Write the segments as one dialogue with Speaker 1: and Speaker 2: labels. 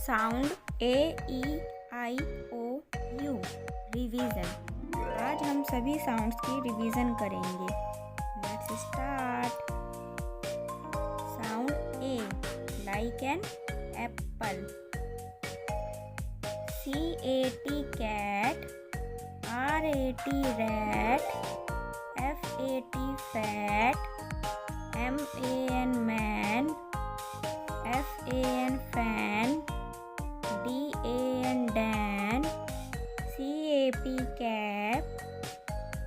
Speaker 1: Sound AEIOU revision. आज हम सभी साउंड्स की रिवीजन करेंगे। Let's start. Sound A like an apple. CAT cat, RAT rat, FAT fat, MAN man, FAN fan, DAN Dan, CAP cap,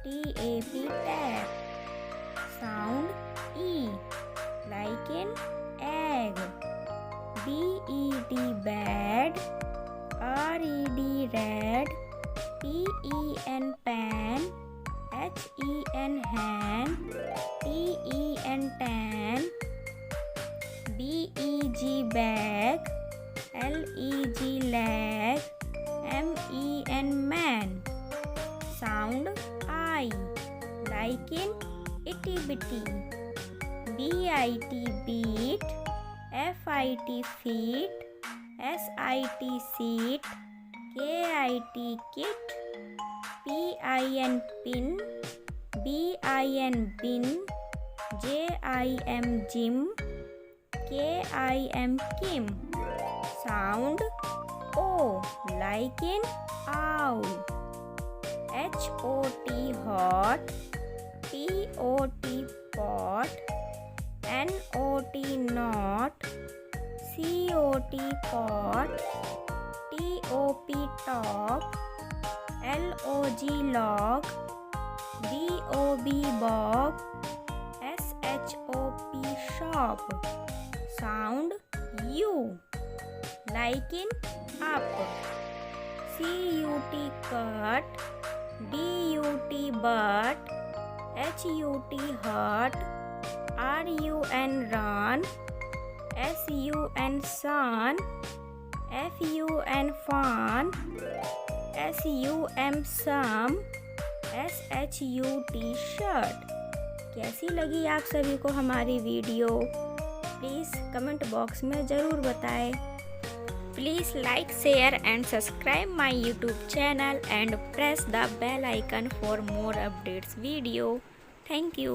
Speaker 1: TAP tap. Sound E like in egg. BED bed, RED red, PEN pen, HEN hen, TEN ten, BEG beg, LEG leg, MEN men. Sound I like in itty bitty. BIT bit, FIT fit, SIT sit, KIT kit, PIN pin, BIN bin, JIM Jim, KIM Kim. Sound O like in owl. HOT hot, POT pot, NOT not, COT cot, TOP top, LOG log, BOB Bob, SHOP shop. Sound U like in up. CUT cut, DUT but, HUT hut, RUN run, SUN sun, FUN fun, SUM sum, SHUT shirt. कैसी लगी आप सभी को हमारी video? Please comment box में ज़रूर बताएं। Please like, share and subscribe my YouTube channel and press the bell icon for more updates video. Thank you.